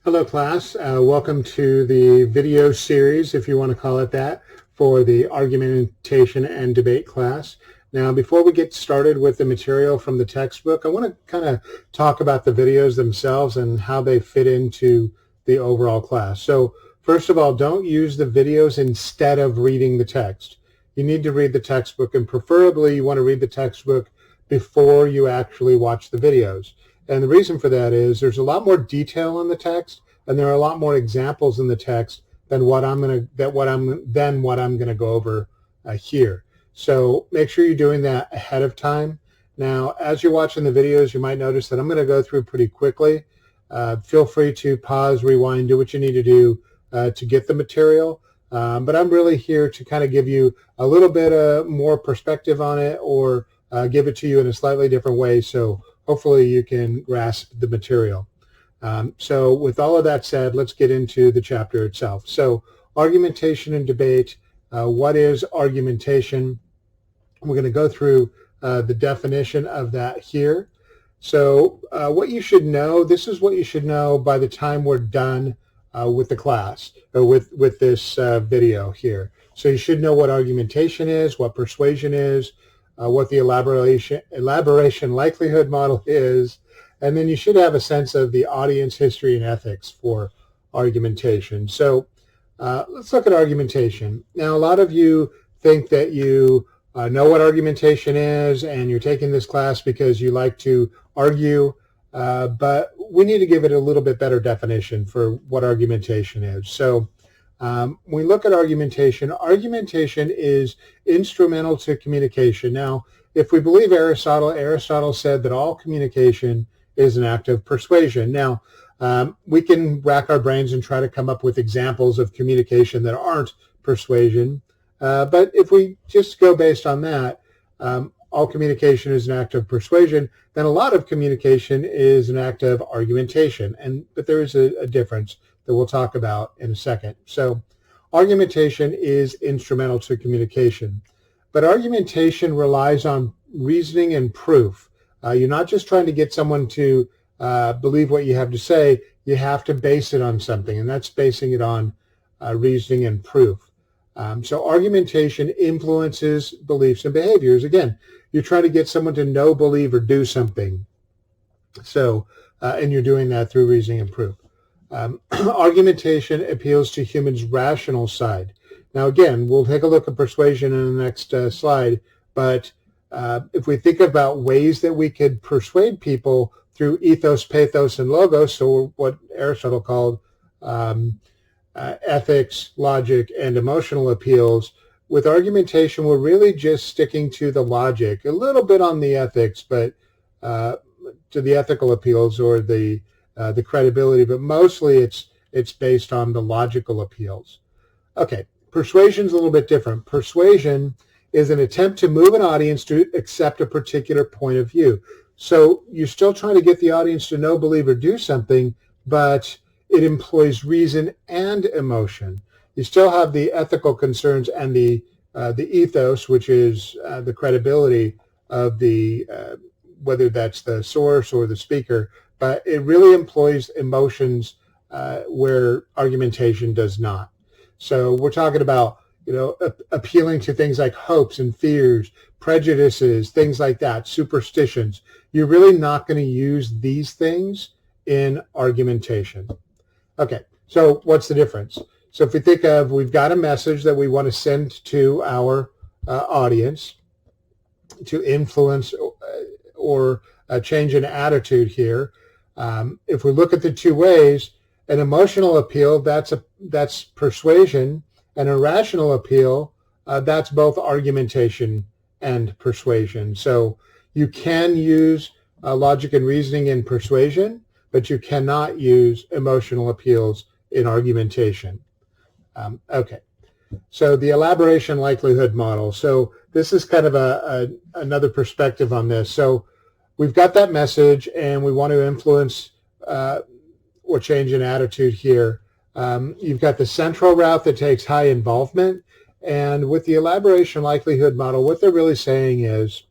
Hello class, welcome to the video series, if you want to call it that, for the Argumentation and Debate class. Now before we get started with the material from the textbook, I want to kind of talk about the videos themselves and how they fit into the overall class. So first of all, don't use the videos instead of reading the text. You need to read the textbook, and preferably you want to read the textbook before you actually watch the videos. And the reason for that is there's a lot more detail in the text, and there are a lot more examples in the text than what I'm going to go over here. So make sure you're doing that ahead of time. Now, as you're watching the videos, you might notice that I'm going to go through pretty quickly. Feel free to pause, rewind, do what you need to do to get the material. But I'm really here to kind of give you a little bit more perspective on it, or give it to you in a slightly different way, so hopefully you can grasp the material. So with all of that said, let's get into the chapter itself. So argumentation and debate. What is argumentation? We're going to go through the definition of that here. So what you should know, this is what you should know by the time we're done with the class, or with this video here. So you should know what argumentation is, what persuasion is, what the elaboration likelihood model is, and then you should have a sense of the audience history and ethics for argumentation. So let's look at argumentation. Now, a lot of you think that you know what argumentation is, and you're taking this class because you like to argue, but we need to give it a little bit better definition for what argumentation is. So when we look at argumentation, argumentation is instrumental to communication. Now, if we believe Aristotle said that all communication is an act of persuasion. Now, we can rack our brains and try to come up with examples of communication that aren't persuasion. But if we just go based on that, all communication is an act of persuasion, then a lot of communication is an act of argumentation. But there is a difference that we'll talk about in a second. So argumentation is instrumental to communication. But argumentation relies on reasoning and proof. You're not just trying to get someone to believe what you have to say. You have to base it on something, and that's basing it on reasoning and proof. So argumentation influences beliefs and behaviors. Again, you're trying to get someone to know, believe, or do something. So, and you're doing that through reasoning and proof. Argumentation appeals to humans' rational side. Now, again, we'll take a look at persuasion in the next slide, but if we think about ways that we could persuade people through ethos, pathos, and logos, so what Aristotle called ethics, logic, and emotional appeals, with argumentation, we're really just sticking to the logic, a little bit on the ethics, but to the ethical appeals or the credibility, but mostly it's based on the logical appeals. Okay, persuasion is a little bit different. Persuasion is an attempt to move an audience to accept a particular point of view. So you're still trying to get the audience to know, believe, or do something, but it employs reason and emotion. You still have the ethical concerns and the ethos, which is the credibility of the whether that's the source or the speaker, but it really employs emotions where argumentation does not. So we're talking about, appealing to things like hopes and fears, prejudices, things like that, superstitions. You're really not going to use these things in argumentation. Okay, so what's the difference? So if we think of, we've got a message that we want to send to our audience to influence or change an attitude here. If we look at the two ways, an emotional appeal, that's persuasion, and a rational appeal, that's both argumentation and persuasion. So you can use logic and reasoning in persuasion, but you cannot use emotional appeals in argumentation. Okay, so the elaboration likelihood model. So this is kind of another perspective on this. So we've got that message, and we want to influence or change an attitude here. You've got the central route that takes high involvement, and with the elaboration likelihood model, what they're really saying is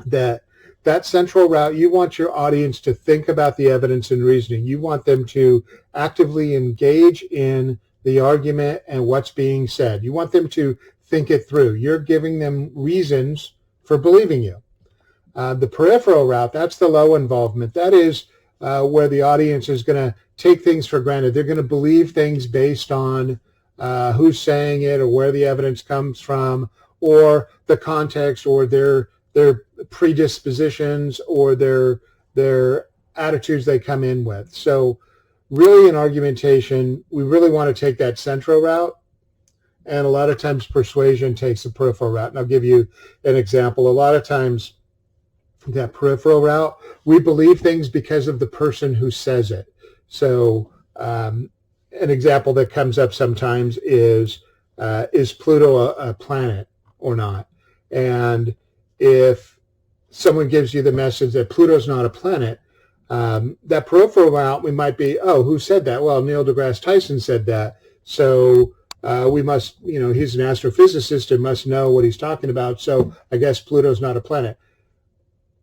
that that central route, you want your audience to think about the evidence and reasoning. You want them to actively engage in the argument and what's being said. You want them to think it through. You're giving them reasons for believing you. The peripheral route, that's the low involvement. That is where the audience is going to take things for granted. They're going to believe things based on who's saying it or where the evidence comes from or the context or their predispositions or their attitudes they come in with. So really in argumentation, we really want to take that central route. And a lot of times persuasion takes the peripheral route. And I'll give you an example. A lot of times that peripheral route, we believe things because of the person who says it. So an example that comes up sometimes is Pluto a planet or not? And if someone gives you the message that Pluto's not a planet, that peripheral route, we might be, oh, who said that? Well, Neil deGrasse Tyson said that. So we must, he's an astrophysicist and must know what he's talking about. So I guess Pluto's not a planet.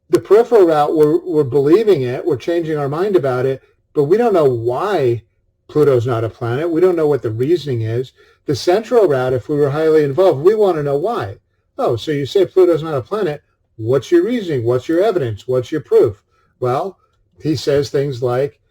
The peripheral route, we're believing it, we're changing our mind about it, but we don't know why Pluto's not a planet. We don't know what the reasoning is. The central route, if we were highly involved, we want to know why. Oh, so you say Pluto's not a planet. What's your reasoning? What's your evidence? What's your proof? Well, he says things like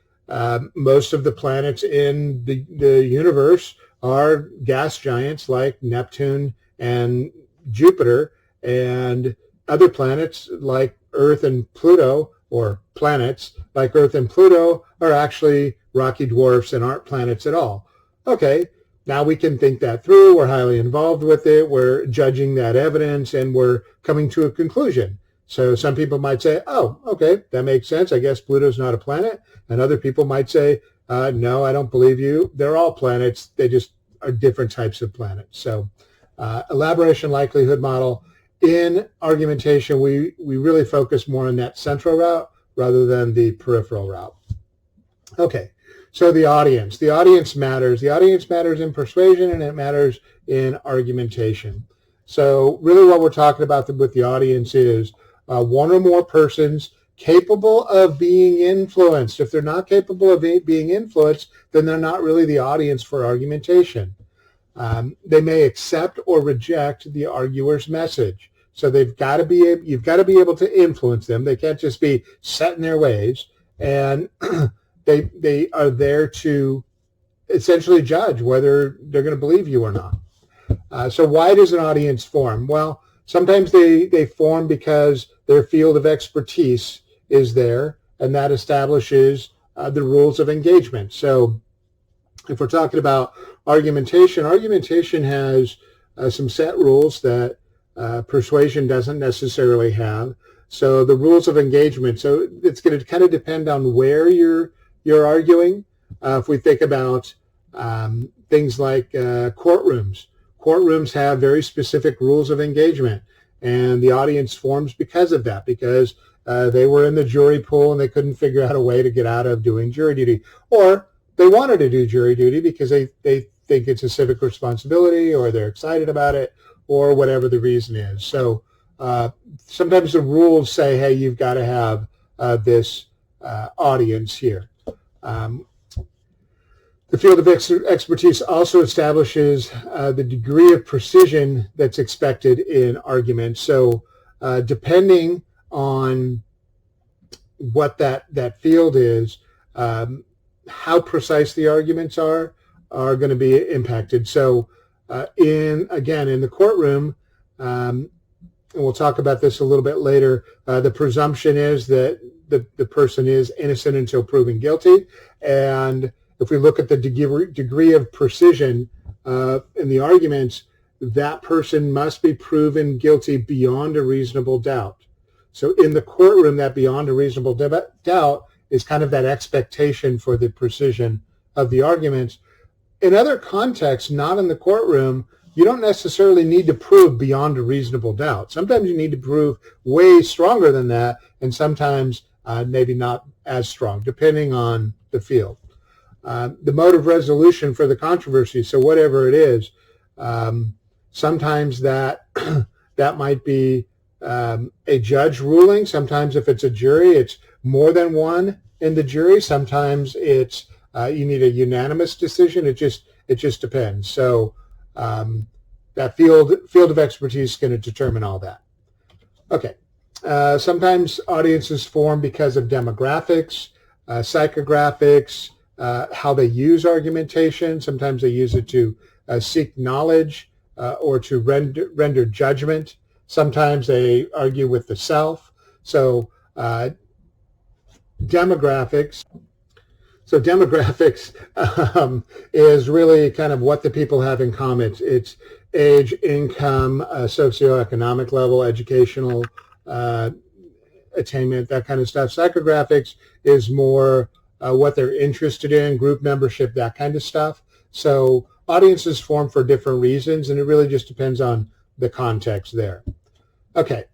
most of the planets in the universe are gas giants like Neptune and Jupiter, and other planets like Earth and Pluto, or planets like Earth and Pluto, are actually rocky dwarfs and aren't planets at all. Okay, now we can think that through. We're highly involved with it. We're judging that evidence, and we're coming to a conclusion. So some people might say, oh, okay, that makes sense. I guess Pluto's not a planet. And other people might say, no, I don't believe you. They're all planets. They just are different types of planets. So elaboration likelihood model. In argumentation, we really focus more on that central route rather than the peripheral route. Okay, so the audience. The audience matters. The audience matters in persuasion, and it matters in argumentation. So really what we're talking about with the audience is one or more persons capable of being influenced. If they're not capable of being influenced, then they're not really the audience for argumentation. They may accept or reject the arguer's message. So you've got to be able to influence them. They can't just be set in their ways, and they are there to essentially judge whether they're going to believe you or not. So why does an audience form? Well, sometimes they form because their field of expertise is there, and that establishes the rules of engagement. So if we're talking about argumentation has some set rules that persuasion doesn't necessarily have. So the rules of engagement, so it's going to kind of depend on where you're arguing. If we think about things like courtrooms have very specific rules of engagement, and the audience forms because of that, because they were in the jury pool and they couldn't figure out a way to get out of doing jury duty, or they wanted to do jury duty because they think it's a civic responsibility, or they're excited about it, or whatever the reason is. So sometimes the rules say, hey, you've got to have this audience here. The field of expertise also establishes the degree of precision that's expected in arguments. So depending on what that field is, how precise the arguments are going to be impacted. So in the courtroom, and we'll talk about this a little bit later, the presumption is that the person is innocent until proven guilty. And if we look at the degree of precision in the arguments, that person must be proven guilty beyond a reasonable doubt. So in the courtroom, that beyond a reasonable doubt is kind of that expectation for the precision of the arguments. In other contexts, not in the courtroom, you don't necessarily need to prove beyond a reasonable doubt. Sometimes you need to prove way stronger than that, and sometimes maybe not as strong, depending on the field. The mode of resolution for the controversy, so whatever it is, sometimes that might be a judge ruling. Sometimes if it's a jury, it's more than one in the jury. Sometimes it's you need a unanimous decision. It just depends. So that field of expertise is going to determine all that. Okay. Sometimes audiences form because of demographics, psychographics, how they use argumentation. Sometimes they use it to seek knowledge or to render judgment. Sometimes they argue with the self. So demographics. So demographics is really kind of what the people have in common. It's age, income, socioeconomic level, educational attainment, that kind of stuff. Psychographics is more what they're interested in, group membership, that kind of stuff. So audiences form for different reasons, and it really just depends on the context there. Okay,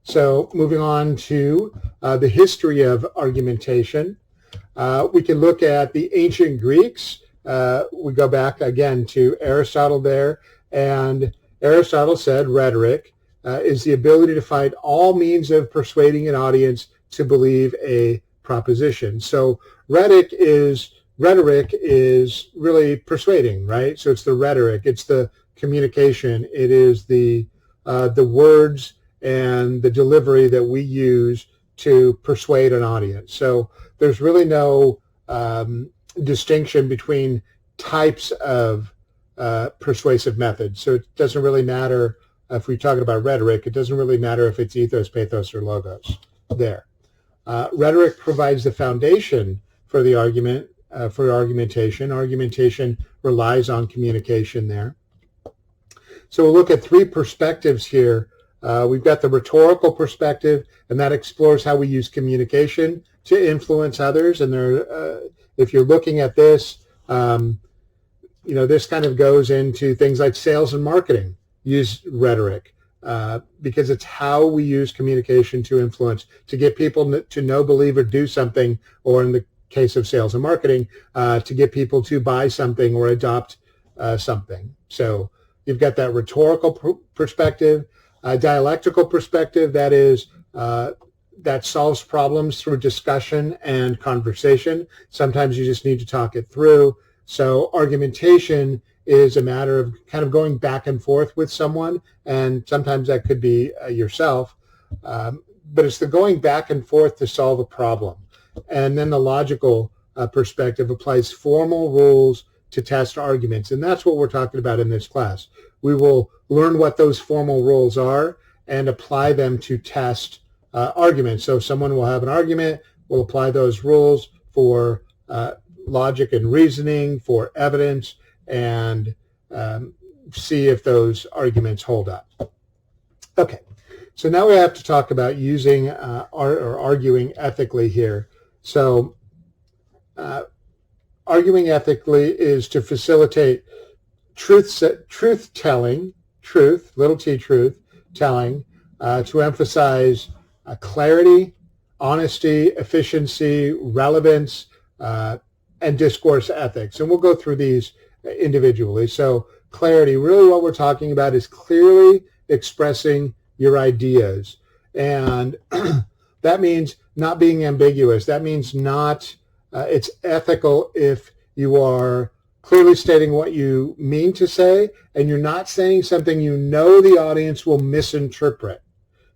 so moving on to the history of argumentation. We can look at the ancient Greeks. We go back again to Aristotle there, and Aristotle said rhetoric is the ability to find all means of persuading an audience to believe a proposition. So rhetoric is really persuading, right? So it's the rhetoric, it's the communication, it is the words and the delivery that we use to persuade an audience. So there's really no distinction between types of persuasive methods. So it doesn't really matter if we're talking about rhetoric, it doesn't really matter if it's ethos, pathos, or logos there. Rhetoric provides the foundation for the argument, for argumentation. Argumentation relies on communication there. So we'll look at three perspectives here. We've got the rhetorical perspective, and that explores how we use communication to influence others. And if you're looking at this, this kind of goes into things like sales and marketing. Use rhetoric because it's how we use communication to influence, to get people to know, believe, or do something, or in the case of sales and marketing, to get people to buy something or adopt something. So you've got that rhetorical perspective, dialectical perspective, that is that solves problems through discussion and conversation. Sometimes you just need to talk it through. So argumentation is a matter of kind of going back and forth with someone, and sometimes that could be yourself, but it's the going back and forth to solve a problem. And then the logical perspective applies formal rules to test arguments, and that's what we're talking about in this class. We will learn what those formal rules are and apply them to test arguments. So someone will have an argument, we'll apply those rules for logic and reasoning, for evidence, and see if those arguments hold up. Okay, so now we have to talk about using or arguing ethically here. So arguing ethically is to facilitate truth-telling, little t truth telling, to emphasize clarity, honesty, efficiency, relevance, and discourse ethics. And we'll go through these individually. So clarity, really what we're talking about is clearly expressing your ideas. And that means not being ambiguous. That means it's ethical if you are clearly stating what you mean to say, and you're not saying something you know the audience will misinterpret.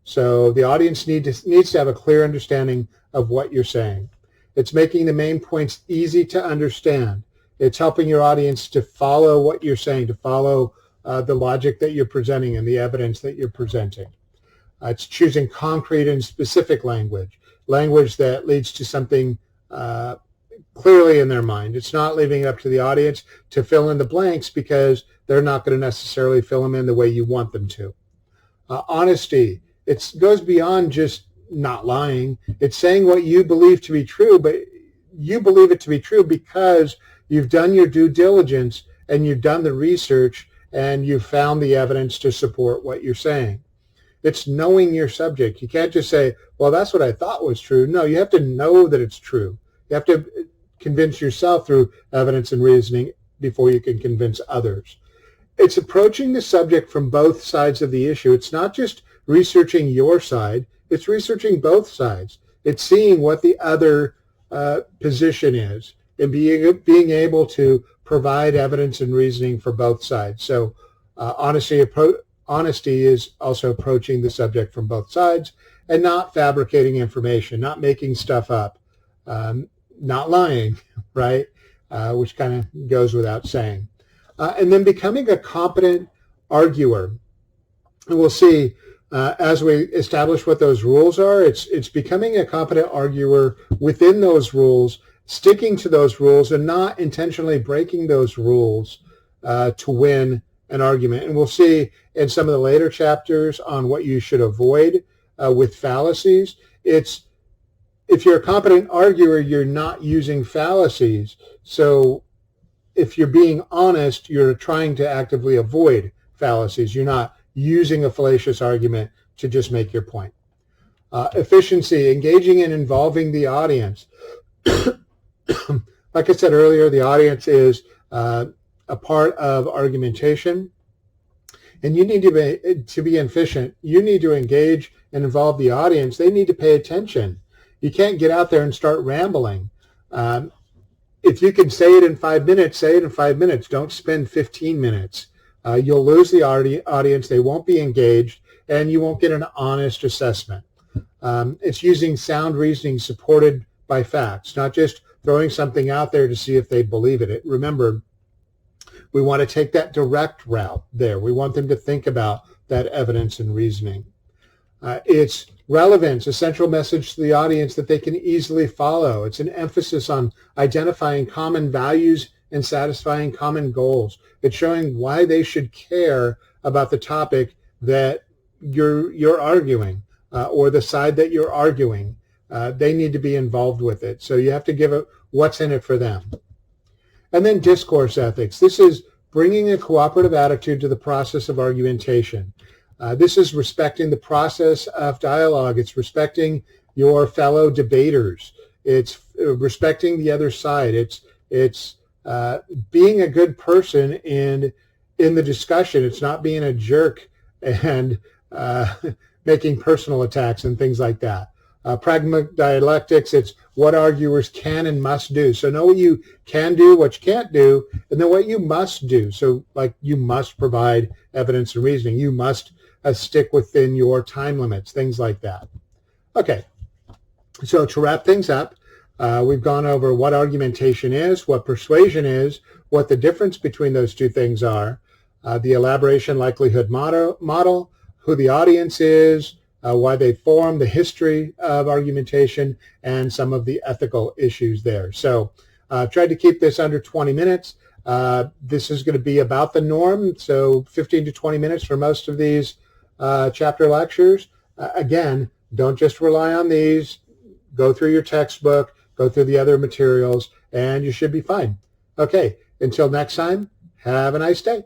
So the audience needs to have a clear understanding of what you're saying. It's making the main points easy to understand. It's helping your audience to follow what you're saying, to follow the logic that you're presenting and the evidence that you're presenting. It's choosing concrete and specific language that leads to something clearly in their mind. It's not leaving it up to the audience to fill in the blanks because they're not going to necessarily fill them in the way you want them to. Honesty, it goes beyond just not lying. It's saying what you believe to be true, but you believe it to be true because you've done your due diligence and you've done the research and you've found the evidence to support what you're saying. It's knowing your subject. You can't just say, well, that's what I thought was true. No, you have to know that it's true. You have to convince yourself through evidence and reasoning before you can convince others. It's approaching the subject from both sides of the issue. It's not just researching your side. It's researching both sides. It's seeing what the other position is and being able to provide evidence and reasoning for both sides. So honesty is also approaching the subject from both sides and not fabricating information, not making stuff up, not lying, right? Which kind of goes without saying. And then becoming a competent arguer. And we'll see as we establish what those rules are, it's becoming a competent arguer within those rules, sticking to those rules and not intentionally breaking those rules to win an argument. And we'll see in some of the later chapters on what you should avoid with fallacies. If you're a competent arguer, you're not using fallacies. So if you're being honest, you're trying to actively avoid fallacies. You're not using a fallacious argument to just make your point. Efficiency, engaging and involving the audience. Like I said earlier, the audience is a part of argumentation, and you need to be efficient. You need to engage and involve the audience. They need to pay attention. You can't get out there and start rambling. If you can say it in 5 minutes, say it in 5 minutes. Don't spend 15 minutes. You'll lose the audience. They won't be engaged, and you won't get an honest assessment. It's using sound reasoning supported by facts, not just throwing something out there to see if they believe it. Remember, we want to take that direct route there. We want them to think about that evidence and reasoning. It's relevance, a central message to the audience that they can easily follow. It's an emphasis on identifying common values and satisfying common goals. It's showing why they should care about the topic that you're arguing or the side that you're arguing. They need to be involved with it. So you have to give it what's in it for them. And then discourse ethics. This is bringing a cooperative attitude to the process of argumentation. This is respecting the process of dialogue. It's respecting your fellow debaters. It's respecting the other side. It's being a good person in the discussion. It's not being a jerk and making personal attacks and things like that. Pragmatic dialectics, it's what arguers can and must do. So know what you can do, what you can't do, and then what you must do. So like you must provide evidence and reasoning. You must stick within your time limits, things like that. Okay, so to wrap things up, we've gone over what argumentation is, what persuasion is, what the difference between those two things are, the elaboration likelihood model, who the audience is, why they form, the history of argumentation, and some of the ethical issues there. So tried to keep this under 20 minutes. This is going to be about the norm, so 15 to 20 minutes for most of these chapter lectures. Again, don't just rely on these. Go through your textbook, go through the other materials, and you should be fine. Okay, until next time, have a nice day.